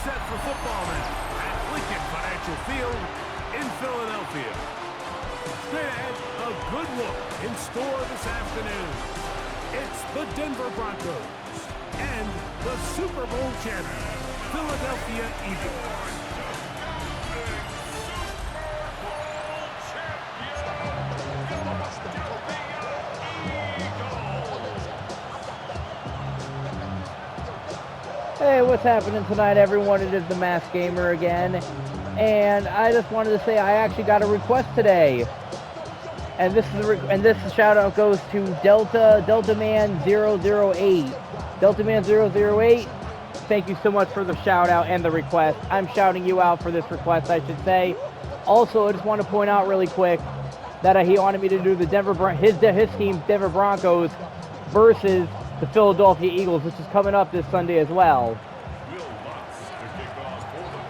set for football now at Lincoln Financial Field in Philadelphia. Straight ahead, a good look in store this afternoon. It's the Denver Broncos and the Super Bowl champion, Philadelphia Eagles. Hey, what's happening tonight, everyone? It is the Masked Gamer again, and I just wanted to say I actually got a request today, and this shout out goes to Delta Man 008. Delta Man 008, thank you so much for the shout out and the request. I'm shouting you out for this request, I should say. Also, I just want to point out really quick that he wanted me to do the his team, Denver Broncos, versus the Philadelphia Eagles, which is coming up this Sunday as well.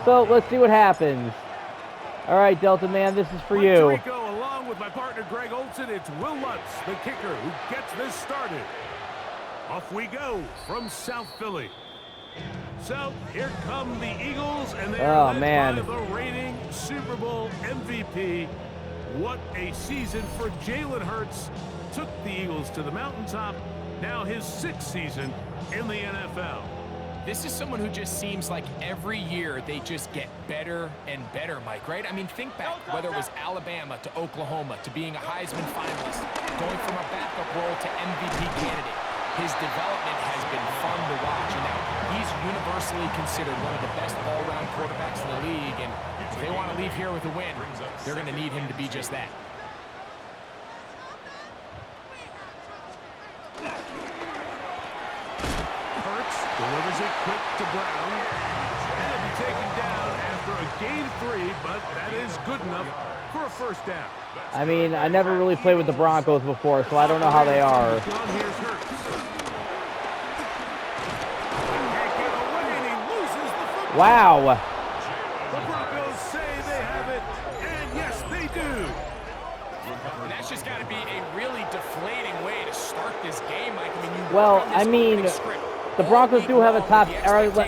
So let's see what happens. All right, Delta Man, this is for you. Along with my partner Greg Olson, it's Will Lutz, the kicker, who gets this started. Off we go from South Philly. So here come the Eagles, and they're led by the reigning Super Bowl MVP. What a season for Jalen Hurts. Took the Eagles to the mountaintop. Now his 6th season in the NFL. This is someone who just seems like every year they just get better and better, Mike, right? I mean, think back, whether it was Alabama to Oklahoma to being a Heisman finalist, going from a backup role to MVP candidate. His development has been fun to watch, and now he's universally considered one of the best all-around quarterbacks in the league, and if they want to leave here with a win, they're going to need him to be just that. Delivers it quick to Brown. And it'll be taken down after a gain of 3, but that is good enough for a first down. I mean, I never really played with the Broncos before, so I don't know how they are. Here's Hurts. Can't get away, and he loses the football. Wow. The Broncos say they have it, and yes, they do. And that's just got to be a really deflating way to start this game, Mike. I mean, the Broncos do have a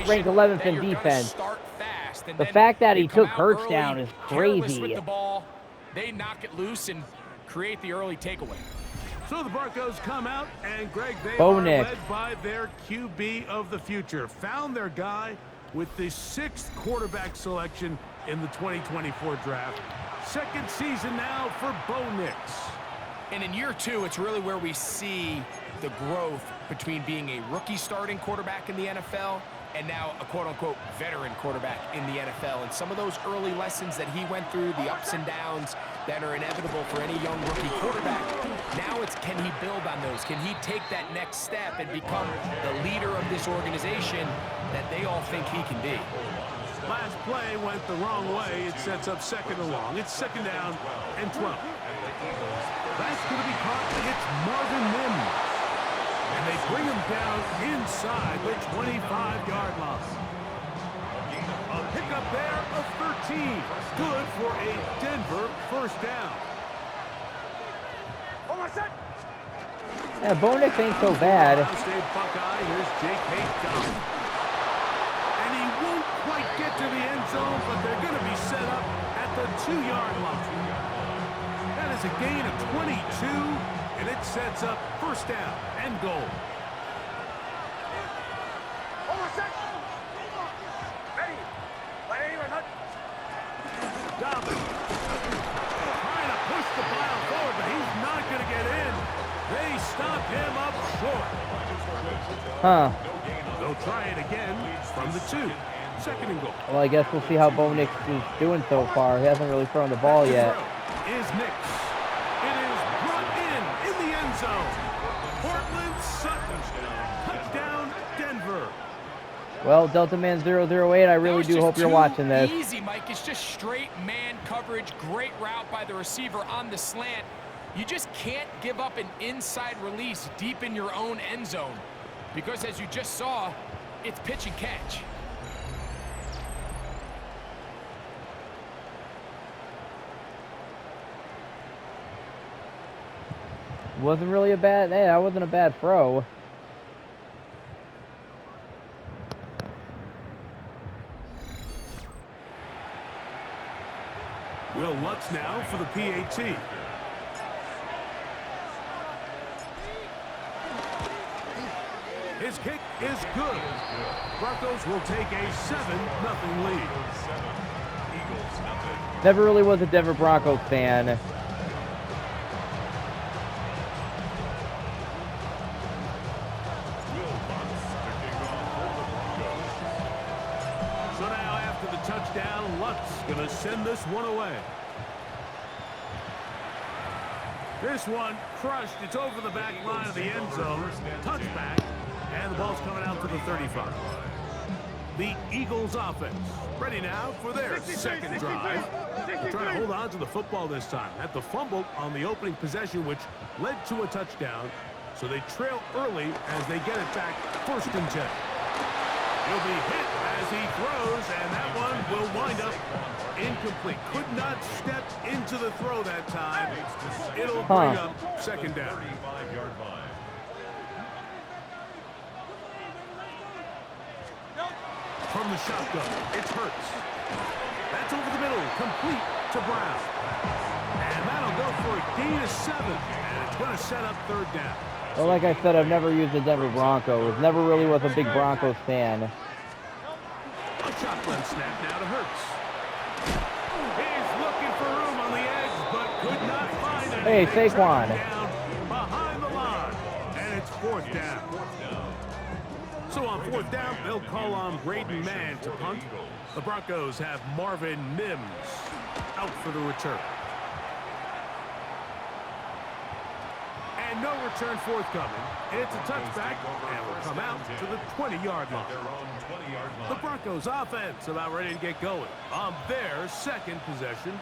ranked 11th in defense. The fact that he took Hurts down is crazy. With the ball, they knock it loose and create the early takeaway. So the Broncos come out, and Greg, they are led by their QB of the future. Found their guy with the 6th quarterback selection in the 2024 draft. 2nd season now for Bo Nix. And in year 2, it's really where we see the growth between being a rookie starting quarterback in the NFL and now a quote-unquote veteran quarterback in the NFL. And some of those early lessons that he went through, the ups and downs that are inevitable for any young rookie quarterback, now it's can he build on those? Can he take that next step and become the leader of this organization that they all think he can be? Last play went the wrong way. It sets up 2nd and long. It's 2nd down and 12. That's going to be caught. It's Marvin Mims. And they bring him down inside the 25-yard line. A pickup there of 13. Good for a Denver first down. Yeah, Bo Nix ain't so bad. State Buckeye. Here's Jake Hayes. And he won't quite get to the end zone, but they're going to be set up at the 2-yard line. That is a gain of 22, and it sets up first down and goal. Dobbins trying to push the pile forward, but he's not going to get in. They stop him up short. They'll try it again from the 2. 2nd and goal. Well, I guess we'll see how Bo Nix is doing so far. He hasn't really thrown the ball yet. Is Nix. It is brought in the end zone. Portland Sutton. Touchdown, Denver. Well, Delta Man 008, I really do hope you're watching this. Easy, Mike. It's just straight man coverage. Great route by the receiver on the slant. You just can't give up an inside release deep in your own end zone. Because as you just saw, it's pitch and catch. Wasn't really a bad, hey, that wasn't a bad throw. Will Lutz now for the PAT. His kick is good. Broncos will take a 7-0 lead. Never really was a Denver Broncos fan. So now after the touchdown, Lutz going to send this one away. This one crushed. It's over the back line of the end zone. Touchback. And the ball's coming out to the 35. The Eagles offense ready now for their second drive. They're trying to hold on to the football this time. At the fumble on the opening possession, which led to a touchdown. So they trail early as they get it back 1st and 10. He'll be hit as he throws, and that one will wind up incomplete. Could not step into the throw that time. It'll bring up 2nd down. From the shotgun, it's Hurts. That's over the middle, complete to Brown. And that'll go for a gain of 7, and it's going to set up 3rd down. Well, like I said, I've never used the Denver Broncos. Never really was a big Broncos fan. A shotgun snap now to Hurts. He's looking for room on the edge, but could not find it. Hey, Saquon. Down behind the line, and it's 4th down. So on 4th down, they'll call on Braden Mann to punt. The Broncos have Marvin Mims out for the return. And no return forthcoming. It's a touchback, and will come out to the 20-yard line. The Broncos offense about ready to get going on their 2nd possession.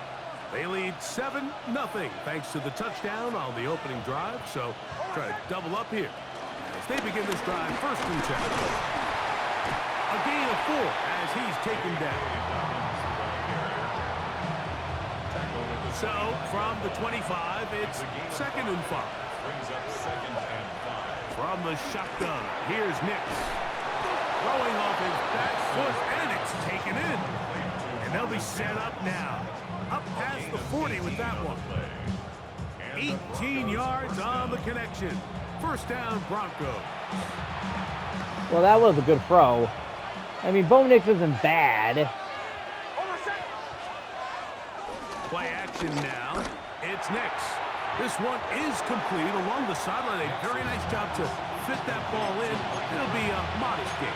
They lead 7-0 thanks to the touchdown on the opening drive. So try to double up here as they begin this drive 1st and 10. A gain of 4 as he's taken down. So from the 25, it's 2nd and 5. From the shotgun, here's Nix. Throwing off his back foot, and it's taken in. And they'll be set up now. Up past the 40 with that one. 18 yards on the connection. 1st down, Broncos. Well, that was a good throw. I mean, Bo Nix isn't bad. Play action now. It's Nix. This one is complete along the sideline. A very nice job to fit that ball in. It'll be a modest gain.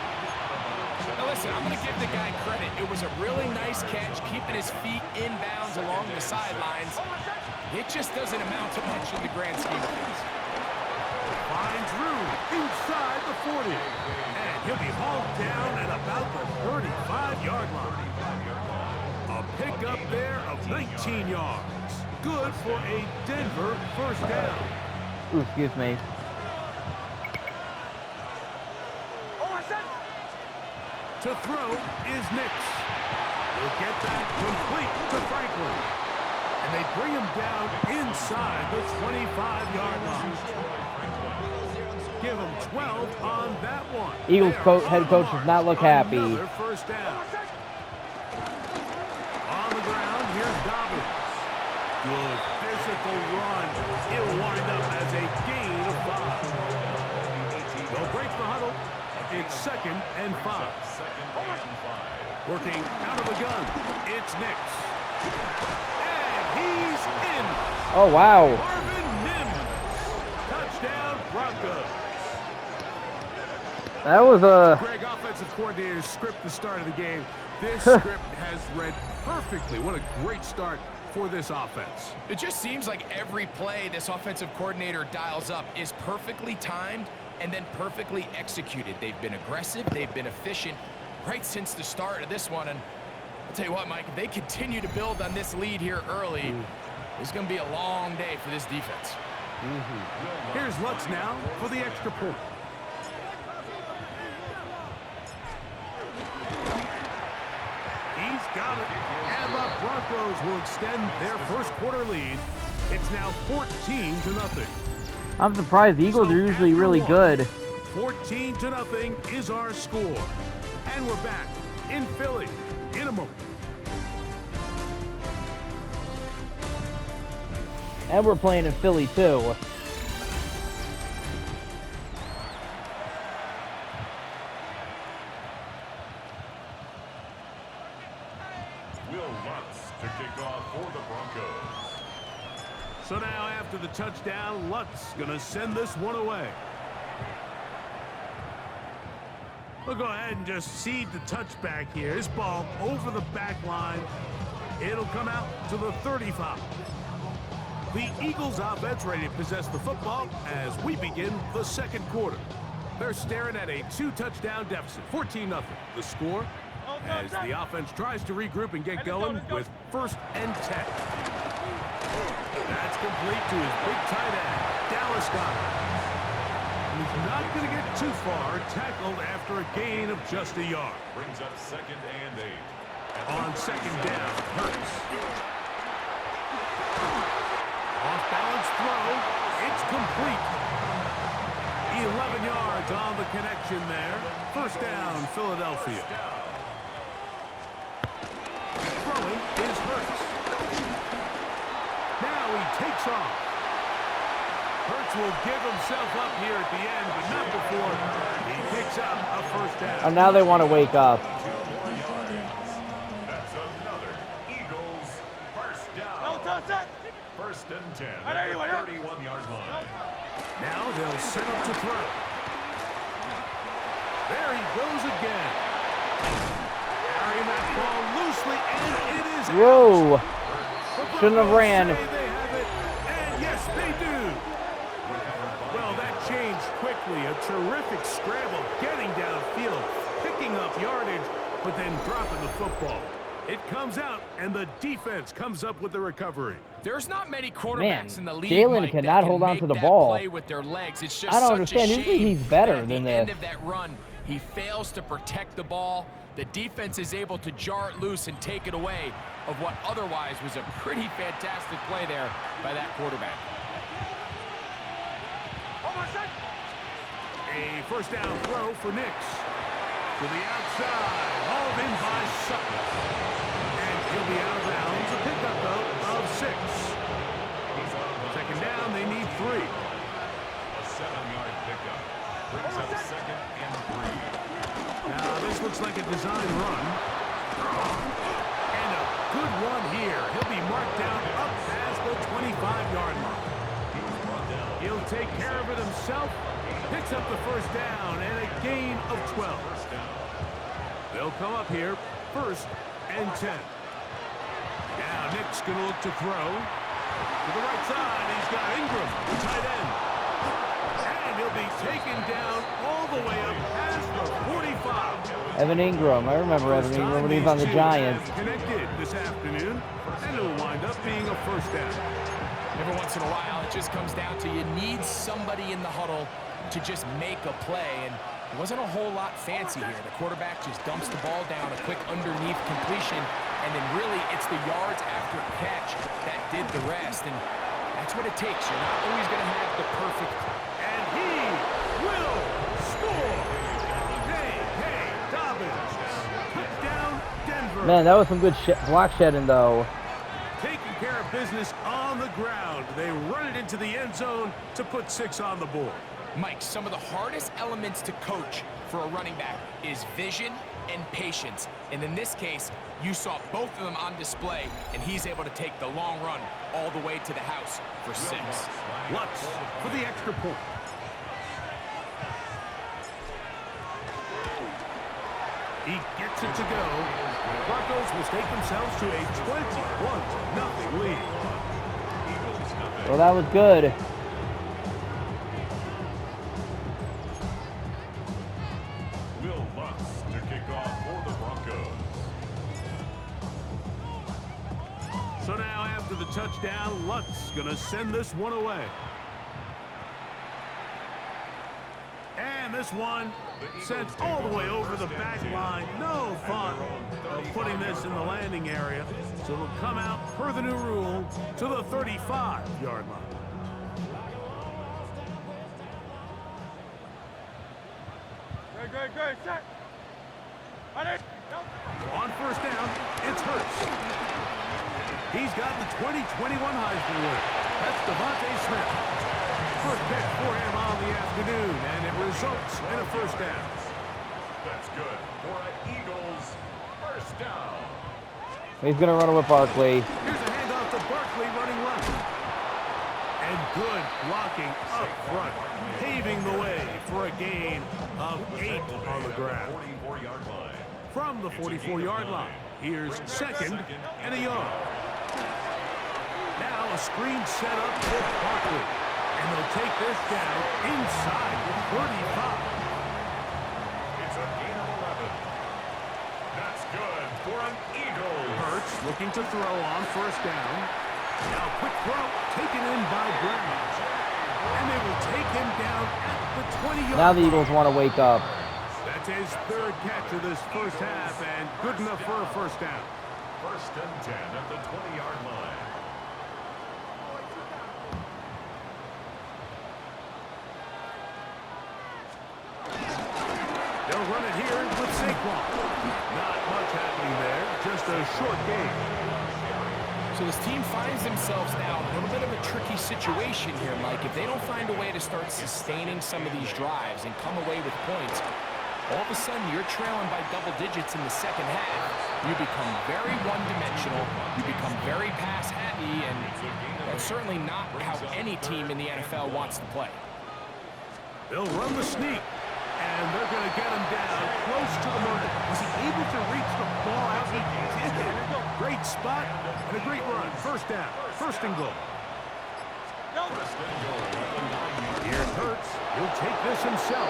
Now listen, I'm going to give the guy credit. It was a really nice catch, keeping his feet inbounds along the sidelines. It just doesn't amount to much in the grand scheme of things. Finds room inside the 40. And he'll be hauled down at about the 35-yard line. A pickup there of 19 yards. Good for a Denver 1st down. Ooh, excuse me. To throw is Nix. He'll get that complete to Franklin. And they bring him down inside the 25-yard line. Give him 12 on that one. Eagles head coach does not look happy. Another 1st down. On the ground, here's Dobbins. Good physical run. It'll wind up as a gain of 5. They'll break the huddle. It's 2nd and 5. Working out of the gun. It's Nix. And he's in. Oh, wow. Marvin Mims. Touchdown, Broncos. That was a... Greg, offensive coordinator's script the start of the game. This script has read perfectly. What a great start for this offense. It just seems like every play this offensive coordinator dials up is perfectly timed and then perfectly executed. They've been aggressive, they've been efficient right since the start of this one. And I'll tell you what, Mike, if they continue to build on this lead here early, it's going to be a long day for this defense. Here's Lutz now for the extra point. He's got it. And the Broncos will extend their 1st quarter lead. It's now 14-0. I'm surprised. The Eagles are usually really good. 14-0 is our score. And we're back in Philly in a moment. And we're playing in Philly, too. Will Lutz to kick off for the Broncos. So now after the touchdown, Lutz going to send this one away. We'll go ahead and just cede the touchback here. This ball over the back line. It'll come out to the 35. The Eagles offense ready to possess the football as we begin the second quarter. They're staring at a 2-touchdown deficit, 14-0. The score as the offense tries to regroup and get going with 1st and 10. That's complete to his big tight end, Dallas Goedert. He's not going to get too far, tackled after a gain of just a yard. Brings up 2nd and 8. On 2nd down, Hurts. Off-balance throw. It's complete. 11 yards on the connection there. 1st down, Philadelphia. Throwing is Hurts. Now he takes off. Hurts will give himself up here at the end, but not before he picks up a 1st down. And now they want to wake up. That's another Eagles 1st down. 1st and 10 at the 31-yard line. Now they'll set up to throw. There he goes again. Carrying that ball loosely, and it is Whoa. out. Shouldn't have ran. They have it, and yes, they do. Well, that changed quickly. A terrific scramble, getting downfield, picking up yardage, but then dropping the football. It comes out, and the defense comes up with the recovery. There's not many quarterbacks in the league, Jalen Mike, cannot that hold can on make to the that ball. play with their legs. It's just I don't such understand. a Usually shame he's better that at than the end this. of that run, he fails to protect the ball. The defense is able to jar it loose and take it away of what otherwise was a pretty fantastic play there by that quarterback. A 1st down throw for Nix. To the outside, hauled in by Sutton. And he'll be out of bounds. A pickup, though, of 6. 2nd down, they need 3. A 7-yard pickup. Brings up 2nd and 3. Now, this looks like a design run. And a good one here. He'll be marked down up past the 25-yard line. He'll take care of it himself. Picks up the 1st down and a gain of 12. They'll come up here 1st and 10. Now Nick's going to look to throw. To the right side, he's got Ingram, the tight end. And he'll be taken down all the way up past the 45. Evan Ingram. I remember Evan Ingram when he was on the Giants. Connected this afternoon, and it'll wind up being a 1st down. Every once in a while, it just comes down to you need somebody in the huddle to just make a play, and it wasn't a whole lot fancy here. The quarterback just dumps the ball down, a quick underneath completion, and then really it's the yards after catch that did the rest, and that's what it takes. You're not always going to have the perfect. And he will score. Hey, Dobbins. Touchdown, Denver. Man, that was some good block shedding, though. Taking care of business on the ground. They run it into the end zone to put 6 on the board. Mike, some of the hardest elements to coach for a running back is vision and patience. And in this case, you saw both of them on display, and he's able to take the long run all the way to the house for 6. Lutz for the extra point. He gets it to go. Broncos will take themselves to a 21-0 lead. Well, that was good. Will Lutz to kick off for the Broncos. So now after the touchdown, Lutz gonna send this one away. And this one sent all the way over the back line. No thought of putting this in the landing area. So it'll come out per the new rule to the 35-yard line. Good. Set. On 1st down, it's Hurts. He's got the 2021 Heisman winner. That's Devontae Smith. First pick for him on the afternoon, and it results in a first down. That's good for an Eagles first down. He's going to run it with Barkley. Here's a handoff to Barkley running left. And good blocking up front, paving the way for a gain of 8 on the ground. 44-yard line. From the 44-yard line, here's second and a yard. Now a screen set up for Barkley. And they'll take this down inside the 35. It's a gain of 11. That's good for an Eagles. Hurts looking to throw on first down. Now quick throw taken in by Brown. And they will take him down at the 20-yard line. Now the Eagles want to wake up. That's his third catch of this first half, and good enough for a first down. First and 10 at the 20-yard line. They'll run it here with Saquon. Not much happening there, just a short game. So this team finds themselves now in a little bit of a tricky situation here, Mike. If they don't find a way to start sustaining some of these drives and come away with points, all of a sudden you're trailing by double digits in the second half. You become very one-dimensional. You become very pass-happy, and that's certainly not how any team in the NFL wants to play. They'll run the sneak, and they're going to get him down close to the mark. Was he able to reach the ball out? He did. Great spot and a great run. First down, first and goal. Here's Hurts. He'll take this himself.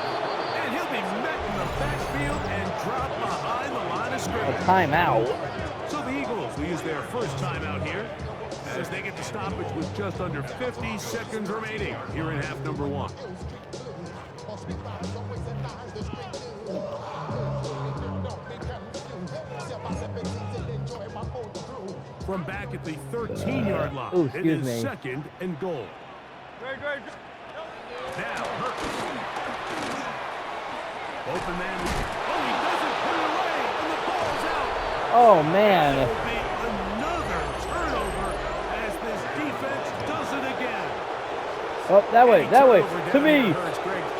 And he'll be met in the backfield and dropped behind the line of A scrimmage. timeout. So the Eagles will use their first timeout here as they get the stoppage with just under 50 seconds remaining here in half number 1. From back at the 13-yard line, Ooh, it excuse is me. second and goal. Now, Hurts. Open man. Oh, he doesn't put it away, and the ball's out. Oh, man. That will be another turnover as this defense does it again. Oh, that way, to me.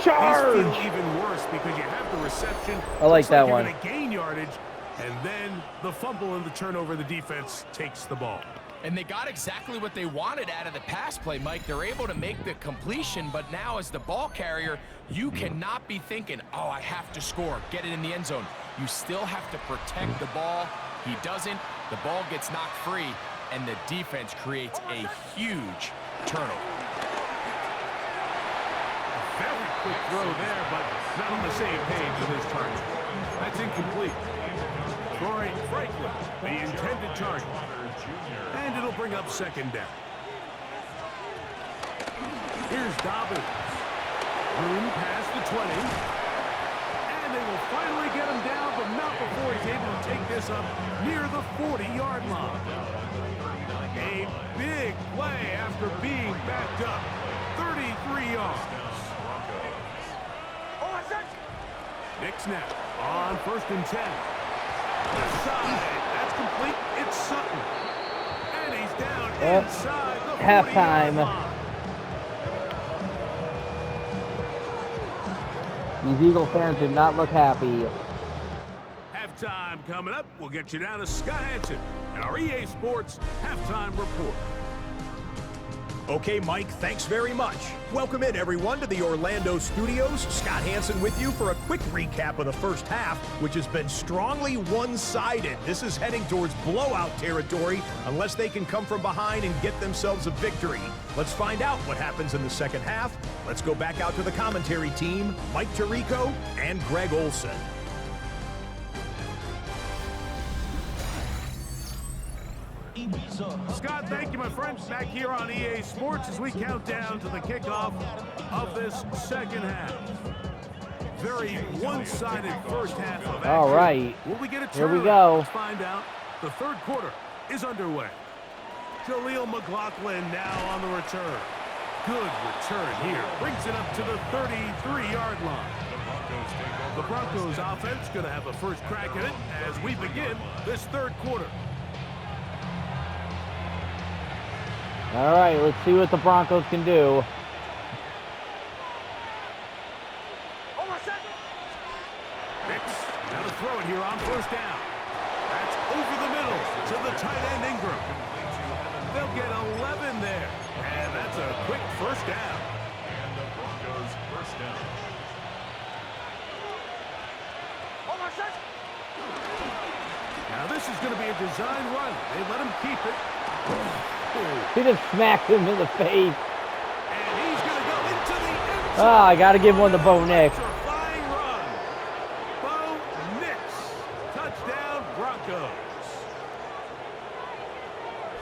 Charge! These feel even worse because you have the reception. I like Looks that you're one. going to gain yardage, and then the fumble and the turnover, the defense takes the ball. And they got exactly what they wanted out of the pass play, Mike. They're able to make the completion, but now as the ball carrier, you cannot be thinking, oh, I have to score, get it in the end zone. You still have to protect the ball. He doesn't. The ball gets knocked free, and the defense creates a huge turnover. Very quick throw there, but not on the same page with his target. That's incomplete. Troy Franklin, the intended target. And it'll bring up second down. Here's Dobbins. Room past the 20. And they will finally get him down, but not before he's able to take this up near the 40-yard line. A big play after being backed up. 33 yards. Nick snap on first and 10. The side, that's complete. It's Sutton. And he's down inside the 40-yard halftime. line. These Eagle fans did not look happy. Halftime coming up. We'll get you down to Scott Hansen and our EA Sports Halftime Report. Okay, Mike, thanks very much. Welcome in, everyone, to the Orlando studios. Scott Hansen with you for a quick recap of the first half, which has been strongly one-sided. This is heading towards blowout territory unless they can come from behind and get themselves a victory. Let's find out what happens in the second half. Let's go back out to the commentary team, Mike Tirico and Greg Olson. Scott, thank you, my friends. Back here on EA Sports as we count down to the kickoff of this second half. Very one-sided first half of action. All right. Will we get a turn? Here we go. Let's find out. The third quarter is underway. Jaleel McLaughlin now on the return. Good return here. Brings it up to the 33-yard line. The Broncos offense going to have a first crack at it as we begin this third quarter. All right, let's see what the Broncos can do. Now to throw it here on first down. That's over the middle to the tight end Ingram. They'll get 11 there. And that's a quick first down. And the Broncos first down. Now this is going to be a design run. They let him keep it. He just smacked him in the face. And he's going to go into the end zone. Oh, I got to give one to Bo Nix. Flying run. Bo Nix. Touchdown Broncos.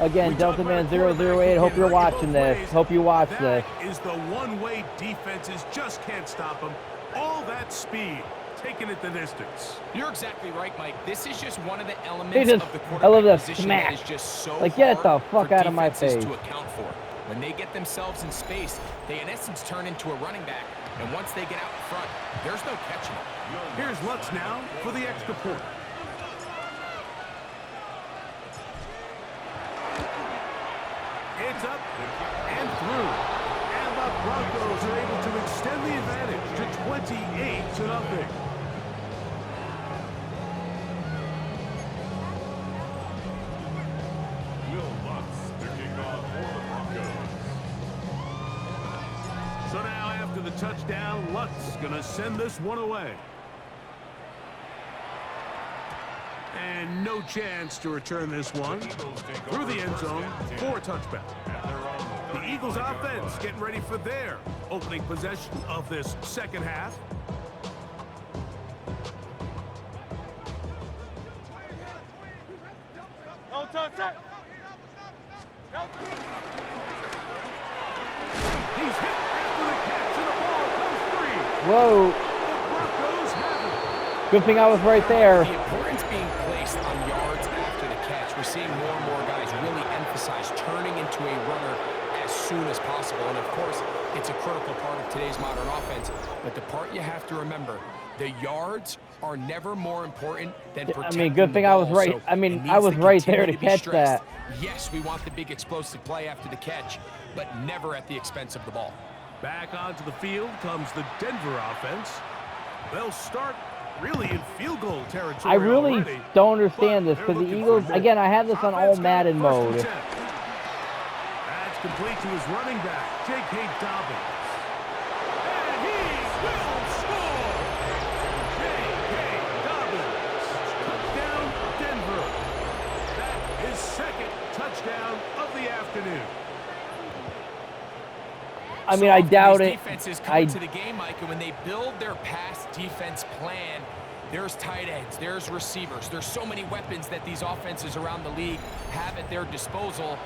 Again, Delta Man 008. Hope you're watching this. Hope you watch this. That is the one-way defenses just can't stop them. All that speed. Taking it the distance. You're exactly right, Mike. This is just one of the elements of the I love quarterback that position smack. that is just so Like, get the hard fuck for out of my defenses face. to account for. When they get themselves in space, they in essence turn into a running back. And once they get out in front, there's no catching them. Here's Lutz now for the extra point. It's up and through. And the Broncos are able to extend the advantage to 28-0. Will Lutz to kick off for the Broncos. So now after the touchdown, Lutz going to send this one away. And no chance to return this one through the end zone for a touchback. The Eagles offense getting ready for their opening possession of this second half. He's hit after the catch and the ball comes free. Whoa. The Broncos have it. Good thing I was right there. The importance being placed on yards after the catch. We're seeing more and more guys really emphasize turning into a runner as soon as possible. And of course, it's a critical part of today's modern offense. But the part you have to remember, the yards are never more important than protecting I mean, good thing I was ball. right. So I mean, it I needs was to right there continue to be catch stressed. that. Yes, we want the big explosive play after the catch, but never at the expense of the ball. Back onto the field comes the Denver offense. They'll start really in field goal territory. I really already, don't understand but this they're because the looking Eagles, for more. again, I have this on all Offense got Madden first mode. attempt. That's complete to his running back, J.K. Dobbins. And he will score! J.K. Dobbins. Touchdown, Denver. That is second touchdown of the afternoon. I mean, I doubt These it. defenses come to the game, Mike, and when they build their pass defense plan, there's tight ends, there's receivers, there's so many weapons that these offenses around the league have at their disposal.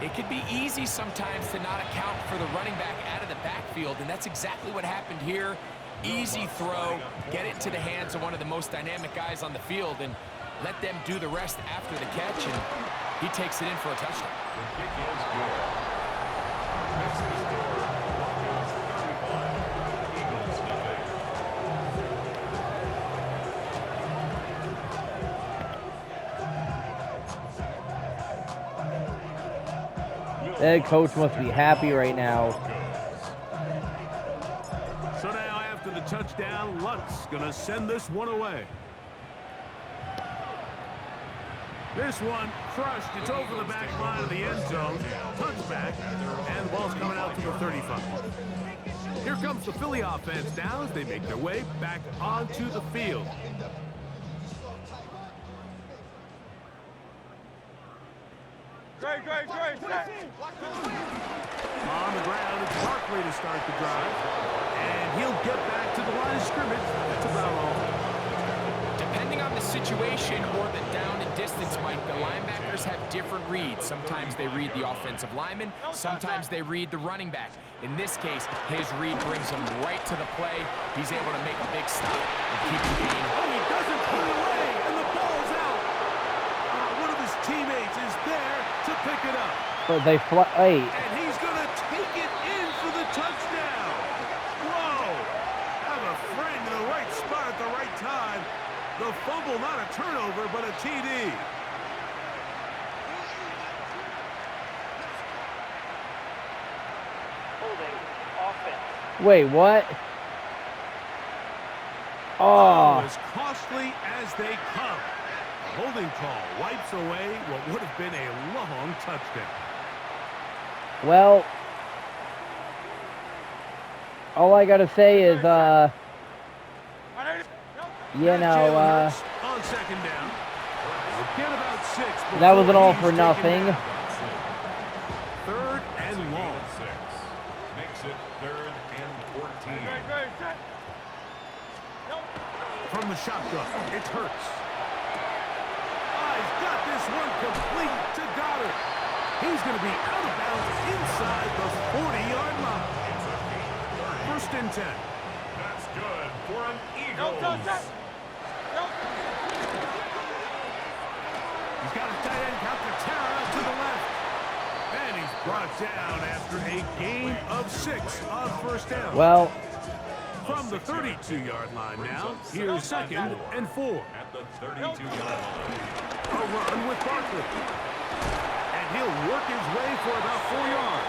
It could be easy sometimes to not account for the running back out of the backfield, and that's exactly what happened here. Easy throw, get it into the hands of one of the most dynamic guys on the field, and let them do the rest after the catch, and he takes it in for a touchdown. The kick is good. That's the score. Broncos 35, Eagles nothing. That coach must be happy right now. So now after the touchdown, Lutz going to send this one away. This one crushed. It's over the back line of the end zone. Touchback, and the ball's coming out to the 35. Here comes the Philly offense now as they make their way back onto the field. Great. On the ground, it's Barkley to start the drive. And he'll get back to the line of scrimmage. That's about all. Depending on the situation or the down and distance, Mike, the linebackers have different reads. Sometimes they read the offensive lineman, sometimes they read the running back. In this case, his read brings him right to the play. He's able to make a big stop and keep the game. Oh, he doesn't put it away, and the ball's out. One of his teammates is there to pick it up. But they fly. And he's going to take it in for the touchdown. Whoa. Have a friend in the right spot at the right time. The fumble, not a turnover, but a TD. Wait, what? Oh, Oh, as costly as they come. A holding call wipes away what would have been a long touchdown. well, all I gotta say is, you That's know, Jalen Hurts on second down. They'll get about 6 that was before an all he's for taken nothing. down. Third and long. 6 makes it 3rd and 14. From the shotgun, it's Hurts. He's got this one complete to Goddard. He's going to be out of bounds inside the 40-yard line. 1st and 10. That's good for an Eagles. He's got a tight end, Calcaterra, to the left. And he's brought down after a gain of 6 on 1st down. Well, From the 32-yard line now, here's 2nd and 4. At the 32-yard line. A run with Barkley. And he'll work his way for about 4 yards.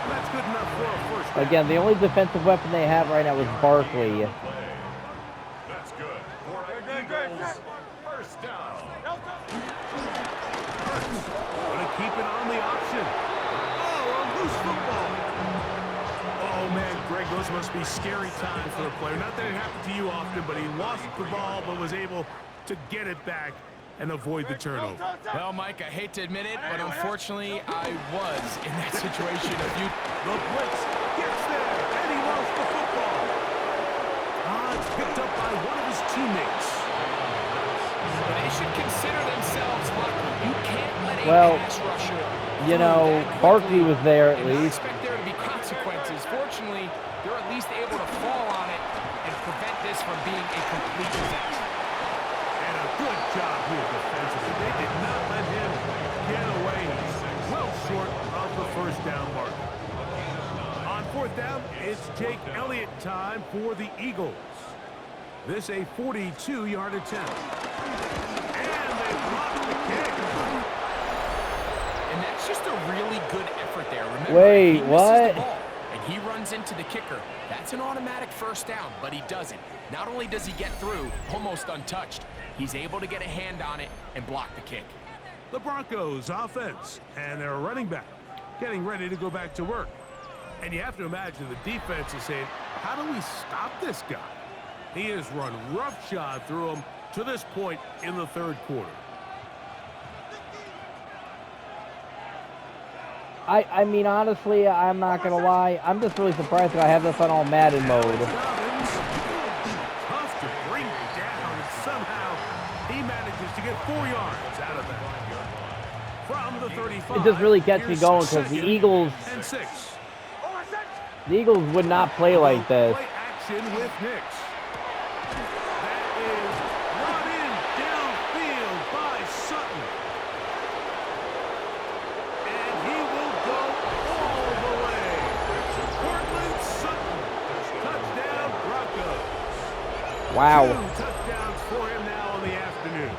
That's good enough for a 1st down. again, the only defensive weapon they have right now is Barkley. That's good for an Eagles 1st down. Gonna keep it on the option. Oh, a loose football. Oh, man, Greg, those must be scary times for a player. Not that it happened to you often, but he lost the ball but was able to get it back and avoid the turnover. Well, Mike, I hate to admit it, but unfortunately, I was in that situation a few. The blitz gets there, and he lost the football. It's picked up by one of his teammates. They should consider themselves lucky. You can't let a Well, pass rusher. you know, Barkley was there at and not least. expect there to be consequences. Fortunately, they're at least able to fall on it and prevent this from being a complete disaster. And a good job here defensively. They did not let him get away. He's well short of the 1st down mark. On 4th down, it's Jake Elliott time for the Eagles. This a 42-yard attempt. And they block the kick. And that's just a really good effort there. Remember, Wait, he misses what? the ball and he runs into the kicker. That's an automatic 1st down, but he doesn't. Not only does he get through almost untouched, he's able to get a hand on it and block the kick. The Broncos offense and their running back getting ready to go back to work. And you have to imagine the defense is saying, how do we stop this guy? He has run roughshod through him to this point in the 3rd quarter. I mean, honestly, I'm not gonna lie. I'm just really surprised that I have this on all Madden mode. Dobbins, tough to bring down, and somehow he manages to get 4 yards out of that. From the 35, It just really gets me here's going because the 2nd Eagles, and 6. would not play like this. Play action with Nix. That is brought in downfield by Sutton. And he will go all the way. Cortland Sutton. Touchdown, Broncos. Wow. 2 touchdowns for him now in the afternoon.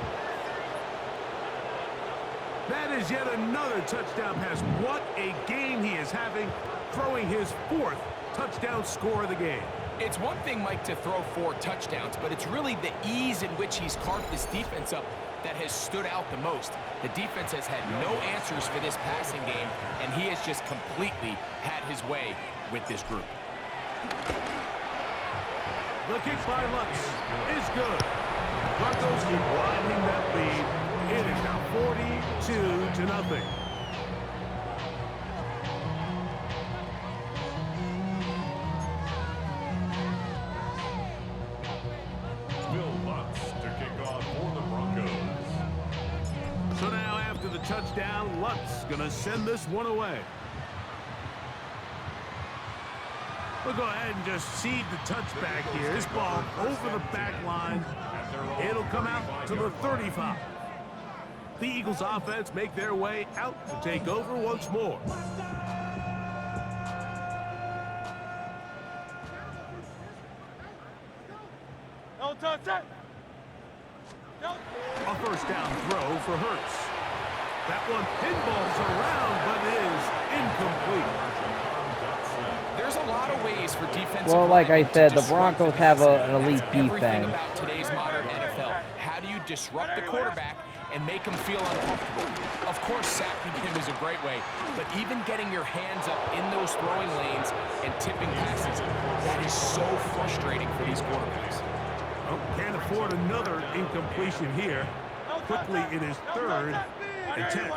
That is yet another touchdown pass. What a game he is having, throwing his 4th touchdown score of the game. It's one thing, Mike, to throw 4 touchdowns, but it's really the ease in which he's carved this defense up that has stood out the most. The defense has had no answers for this passing game, and he has just completely had his way with this group. The kick by Lutz is good. Broncos keep winding that lead. It is now 42-0. Will Lutz to kick off for the Broncos. So now after the touchdown, Lutz gonna send this one away. We'll go ahead and just seed the touchback here. This ball over the back line. It'll come out to the 35. The Eagles offense make their way out to take over once more. A 1st down throw for Hurts. That one pinballs around but is incomplete. There's There's a lot of ways for defensive. Well, like I linemen to said, the disrupt Broncos the have passing an game. elite That's everything defense. about today's modern NFL. How do you disrupt the quarterback and make him feel uncomfortable? Of course, sacking him is a great way, but even getting your hands up in those throwing lanes and tipping passes, that is so frustrating for these quarterbacks. Oh, can't afford another incompletion here. Quickly, it is 3rd and 10.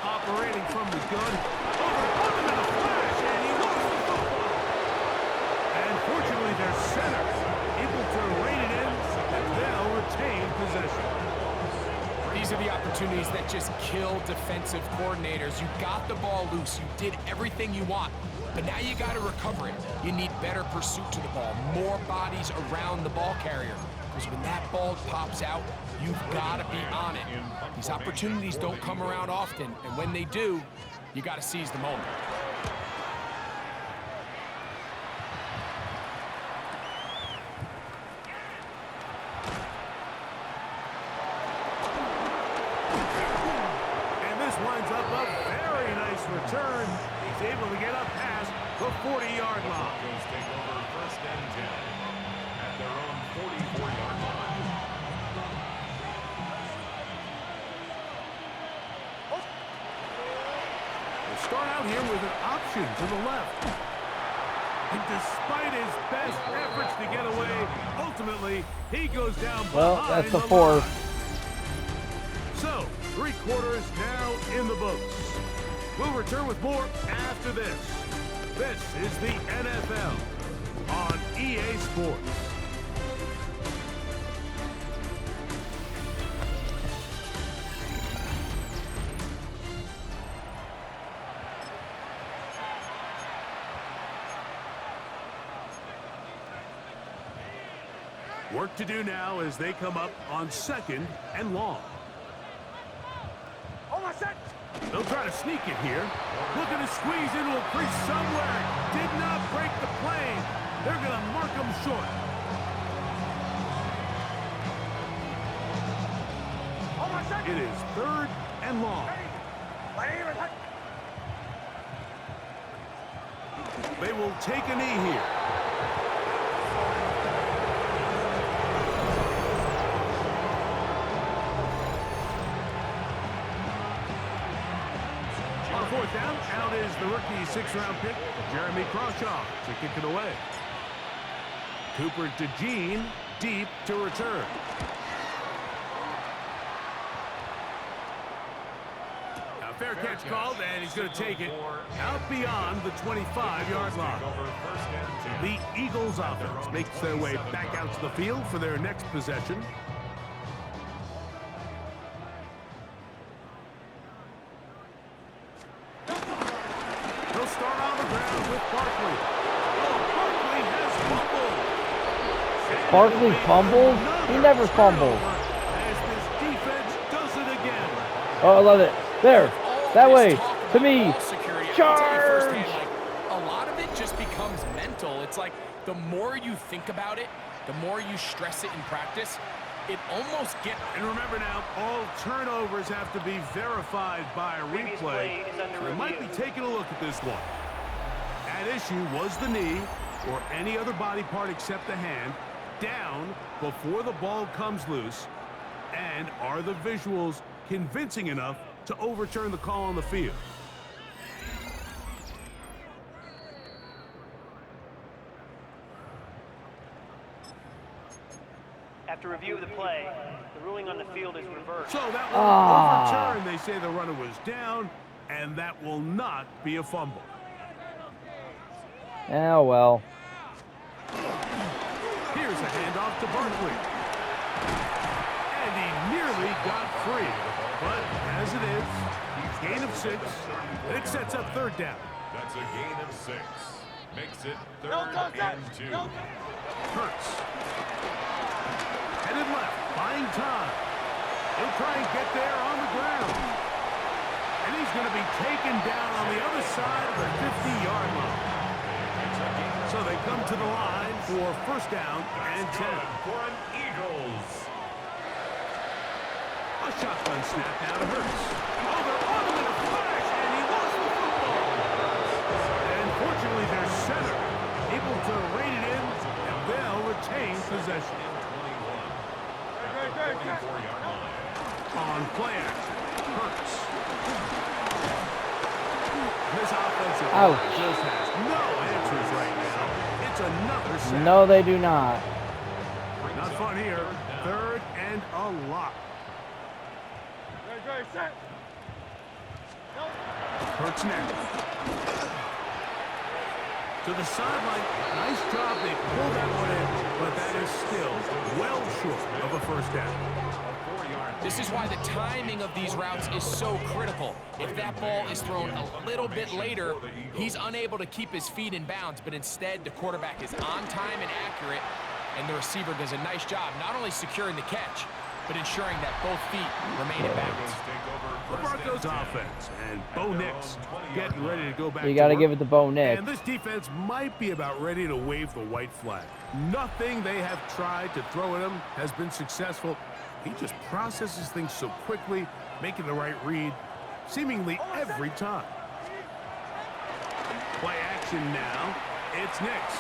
Operating from the gun. Overcoming in a flash, and he lost the football. And fortunately, their center able to rein it in, and they'll retain possession. These are the opportunities that just kill defensive coordinators. You got the ball loose. You did everything you want. But now you got to recover it. You need better pursuit to the ball, more bodies around the ball carrier. Because when that ball pops out, you've got to be on it. These opportunities don't come around often, and when they do, you got to seize the moment. And this winds up a very nice return. He's able to get up past the 40-yard line. Broncos take over 1st and 10 at their own 44-yard line. We'll start out here with an option to the left. And despite his best efforts to get away, ultimately, he goes down Well, behind that's the line. 4th. So, 3 quarters now in the books. We'll return with more after this. This is the NFL on EA Sports. Work to do now as they come up on 2nd and long. They'll try to sneak it here. Looking to squeeze into a crease somewhere. Did not break the plane. They're going to mark him short. It is 3rd and long. They will take a knee here. On 4th down, out is the rookie 6th-round pick, Jeremy Crawshaw, to kick it away. Cooper to Jean, deep to return. Now, fair catch called, and he's going to take it out beyond the 25-yard line. The Eagles offense makes their way back out to the field for their next possession. They'll start on the ground with Barkley. Oh, Barkley has fumbled. Barkley fumbles? He never fumbles. As this defense does it again. Oh, I love it. There. That way. To me. Charge! Charge! A lot of it just becomes mental. It's like the more you think about it, the more you stress it in practice, it almost gets... And remember now, all turnovers have to be verified by a replay. So they might be taking a look at this one. At issue was the knee, or any other body part except the hand, down before the ball comes loose. And are the visuals convincing enough to overturn the call on the field? After review of the play, the ruling on the field is reversed. So that will overturn. They say the runner was down, and that will not be a fumble. Oh, well. Here's a handoff to Barkley. And he nearly got free. But as it is, gain of 6. It sets up 3rd down. That's a gain of 6. Makes it 3rd and 2. Hurts. Headed left, buying time. He'll try and get there on the ground. And he's going to be taken down on the other side of the 50-yard line. So they come to the line for 1st down and 10. For an Eagles. A shotgun snap now to Hurts. Oh, they're on him in a flash, and he lost the retain possession. On play action, Hurts. This offensive line just has no answers right now. It's another sack. No, they do not. Not fun here. 3rd and a lot. Hurts now. To the sideline. Nice job. They pulled that one in, but that is still well short of a first down. This is why the timing of these routes is so critical. If that ball is thrown a little bit later, he's unable to keep his feet in bounds, but instead the quarterback is on time and accurate, and the receiver does a nice job not only securing the catch, but ensuring that both feet remain in bounds. The Broncos offense and Bo Nix getting ready to go back. You got to work. give it to Bo Nix. And this defense might be about ready to wave the white flag. Nothing they have tried to throw at him has been successful. He just processes things so quickly, making the right read, seemingly every time. Play action now. It's Nix.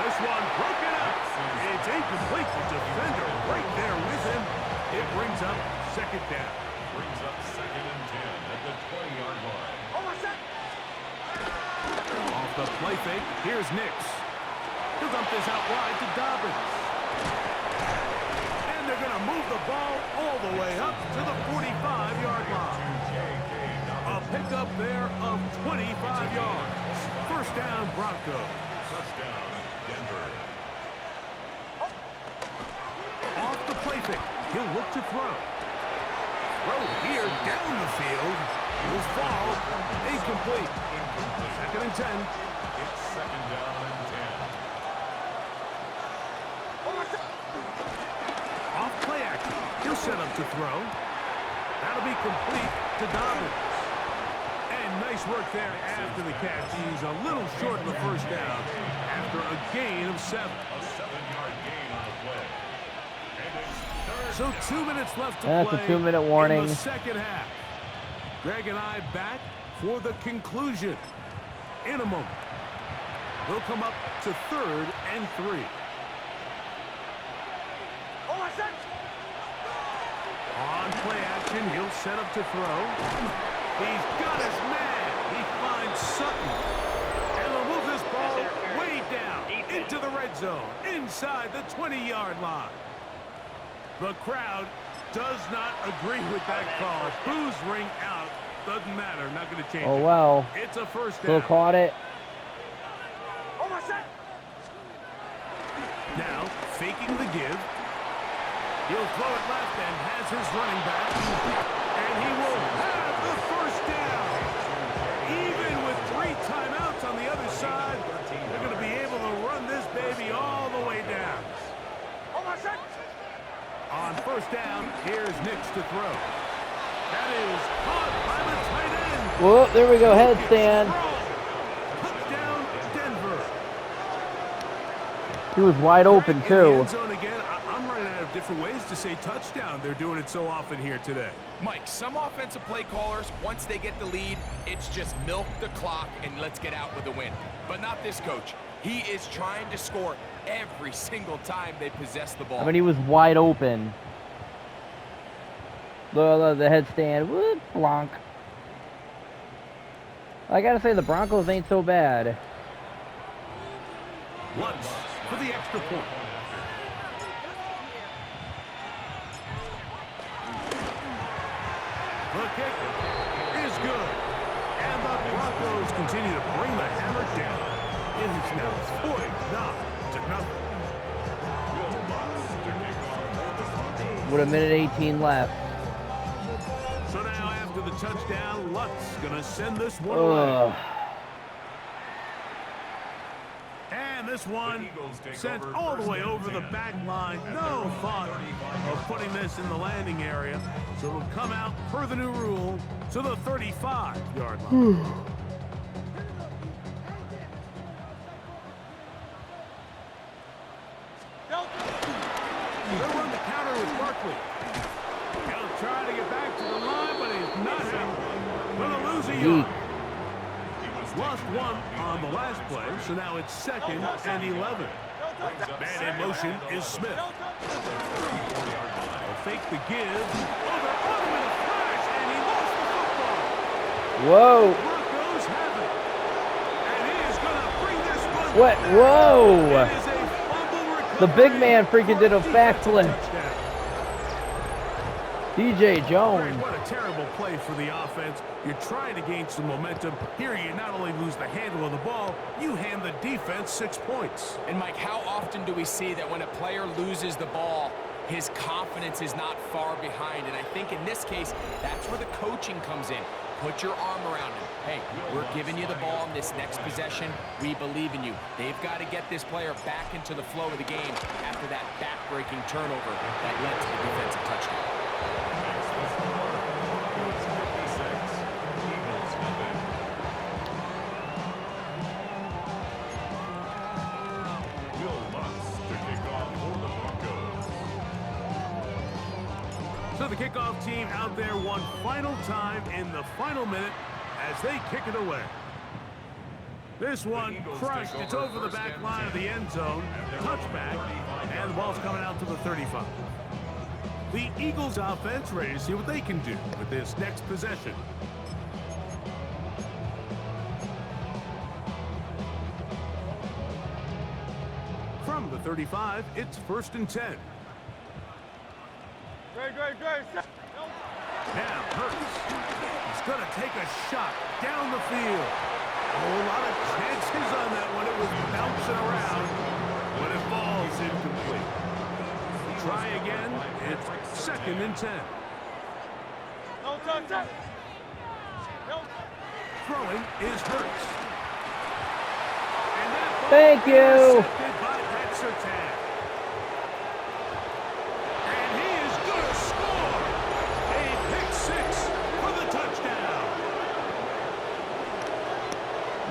This one broken up. It's incomplete. The defender right there with him. It brings up 2nd down. Brings up 2nd and 10 at the 20-yard line. Off the play fake, here's Nix. He'll dump this out wide to Dobbins. And they're going to move the ball all the way up to the 45-yard line. A pickup there of 25 yards. First down, Broncos. Touchdown, Denver. Off the play fake, he'll look to throw. Throw here down the field. Will fall. Incomplete. 2nd and 10. It's 2nd down and 10. Off play action. He'll set up to throw. That'll be complete to Dobbins. And nice work there after the catch. He's a little short of the first down after a gain of 7. A 7-yard gain on the play. And it's 3rd So 2 minutes left to That's play a 2-minute warning. in the second half. Greg and I back for the conclusion in a moment. They'll come up to 3rd and 3. On play action, he'll set up to throw. He's got his man. He finds Sutton. And they'll move this ball way down into the red zone, inside the 20-yard line. The crowd does not agree with that call. Who's ring out? Doesn't matter. Not going to change Oh, it. well. It's a first Still down. caught it. Now, faking the give. He'll throw it left and has his running back. And he will have the first down. Even with 3 timeouts on the other side, they're going to be able to run this baby all the way down. On first down, here's Nix to throw. That is caught by the tight end. Whoa, there we go. Headstand. Touchdown, Denver. He was wide open, In the too. end zone again. I'm running out of different ways to say touchdown. They're doing it so often here today. Mike, some offensive play callers, once they get the lead, it's just milk the clock and let's get out with a win. But not this coach. He is trying to score every single time they possess the ball. I mean, he was wide open. The headstand. Whoop, blonk. I gotta say, the Broncos ain't so bad. Lutz for the extra point. The kick is good. And the Broncos continue to bring the hammer down. It is now 49-0. With a minute 18 left. So now after the touchdown, Lutz gonna send this one away. And this one sent all the way over the back line. No thought of putting this in the landing area. So it'll come out per the new rule to the 35-yard line. They'll run the counter with Barkley. He'll try to get back to the line, but he's not happening. Gonna lose a yard. Lost 1 on the last play, so now it's 2nd and 11. Man in motion is Smith. They'll fake the give. Oh, they're on him in a flash, and he lost the football. Whoa. Broncos have it. And he is going to bring this one What? back. Whoa. It is a fumble The big recovery man freaking for did a defensive backflip. touchdown. DJ Greg, Jones. what a terrible play for the offense. You're trying to gain some momentum. Here you not only lose the handle of the ball, you hand the defense 6 points. And Mike, how often do we see that when a player loses the ball, his confidence is not far behind? And I think in this case, that's where the coaching comes in. Put your arm around him. Hey, we're giving you the ball in this next possession. We believe in you. They've got to get this player back into the flow of the game after that back-breaking turnover that led to the defensive touchdown. So the kickoff team out there one final time in the final minute as they kick it away. This one crushed. It's over the back line of the end zone. Touchback. And the ball's coming out to the 35. The Eagles offense ready to see what they can do with this next possession. From the 35, it's 1st and 10. Great. Now, Hurts. He's going to take a shot down the field. Oh, a lot of chances on that one. It was bouncing around, but it falls incomplete. Try again. It's 2nd and 10. No touch. Throwing is Hurts. And that ball Thank you. intercepted by Pat Surtain. And he is going to score a pick 6 for the touchdown.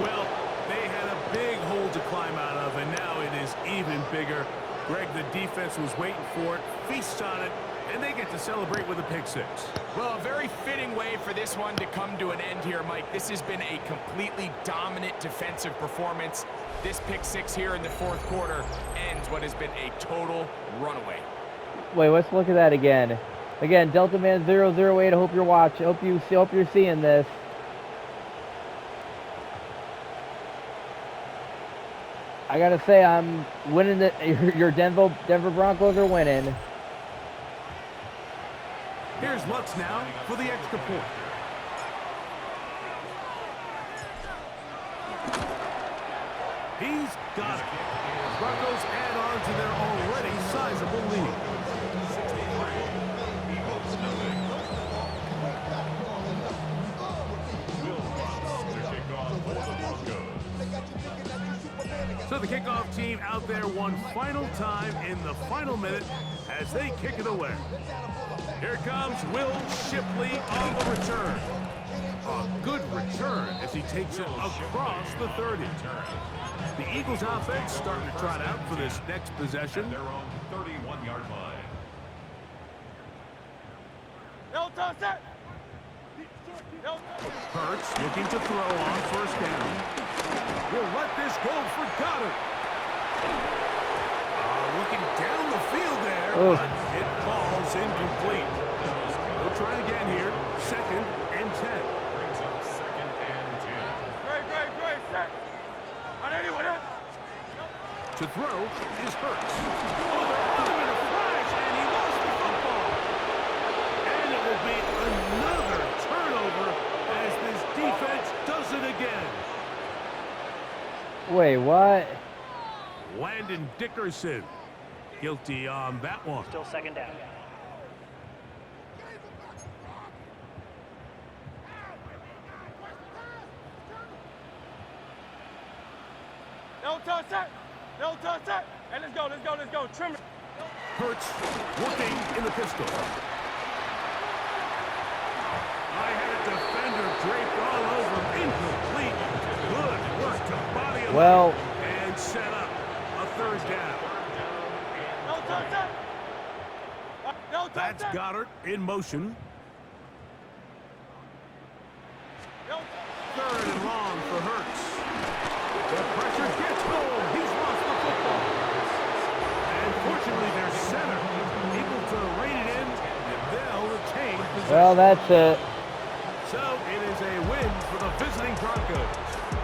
Well, they had a big hole to climb out of, and now it is even bigger. Greg, the defense was waiting for it, feasts on it, and they get to celebrate with a pick 6. Well, a very fitting way for this one to come to an end here, Mike. This has been a completely dominant defensive performance. This pick 6 here in the 4th quarter ends what has been a total runaway. Wait, let's look at that again. Again, Delta Man 008. I hope you're watching. Hope you're seeing this. I gotta say, I'm winning. Your Denver Broncos are winning. Here's Lutz now for the extra point. He's got it. Broncos add on to their already sizable lead. So the kickoff team out there one final time in the final minute as they kick it away. Here comes Will Shipley on the return. A good return as he takes it across the 30. The Eagles offense starting to trot out for this next possession. Their own 31-yard line. No touch. Hurts looking to throw on 1st down. Will let this go for Goddard. Looking down the field there, but it falls incomplete. We'll try again here. 2nd and 10. Brings up 2nd and 10. Great. Set. On anyone else. To throw is Hurts. Oh, they're on him in a flash, and he lost the football. And it will be another turnover as this defense does it again. Wait, what? Landon Dickerson guilty on that one. Still 2nd down. No touch. And let's go. Trim it. Hurts working in the pistol. I had a defender draped all over. Incomplete. Good work to body him Well, up and set up a 3rd down. No touch. That's Goddard in motion. No. 3rd and long for Hurts. The pressure gets home. He's lost the football. Unfortunately, their center able to rein it in, and they'll retain possession. Well, that's it. So it is a win for the visiting Broncos.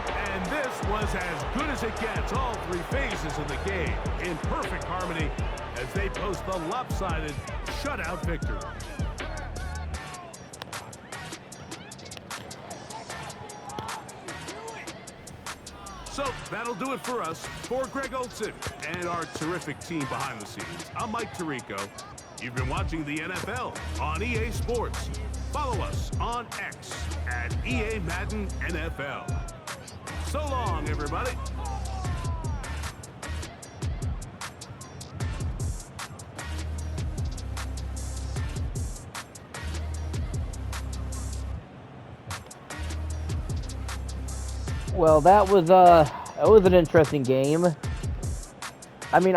And this was as good as it gets, all three phases of the game, in perfect harmony as they post the lopsided shutout victory. So that'll do it for us. For Greg Olson and our terrific team behind the scenes, I'm Mike Tirico. You've been watching the NFL on EA Sports. Follow us on X at EA Madden NFL. So long, everybody. Well, that was an interesting game. I mean,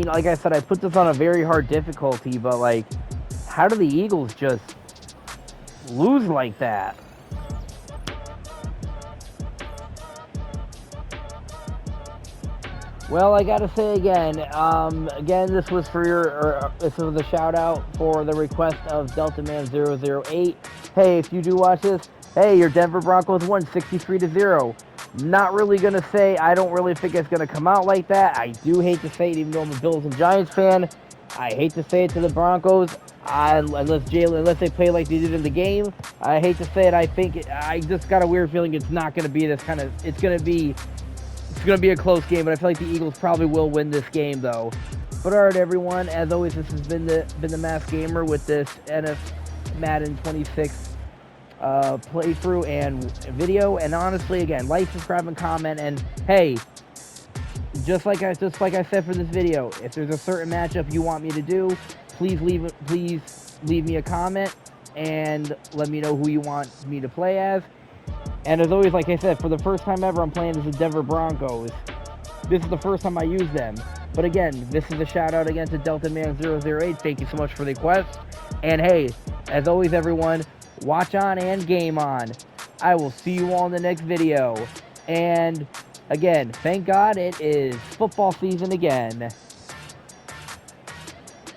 like I said, I put this on a very hard difficulty, but like, how do the Eagles just lose like that? Well, I gotta say again, this was for this was a shout out for the request of Delta Man 008. Hey, if you do watch this, hey, your Denver Broncos won 63-0. Not really gonna say, I don't really think it's gonna come out like that. I do hate to say it, even though I'm a Bills and Giants fan. I hate to say it to the Broncos, unless they play like they did in the game. I hate to say it. I just got a weird feeling it's not gonna be this kind of. It's gonna be a close game, but I feel like the Eagles probably will win this game, though. But alright, everyone. As always, this has been the Mass Gamer with this Madden 26 playthrough and video. And honestly, again, like, subscribe, and comment. And hey, just like I said for this video, if there's a certain matchup you want me to do, please leave me a comment and let me know who you want me to play as. And as always, like I said, for the first time ever, I'm playing as the Denver Broncos. This is the first time I use them. But again, this is a shout out again to Delta Man 008. Thank you so much for the request. And hey, as always, everyone, watch on and game on. I will see you all in the next video. And again, thank God it is football season again.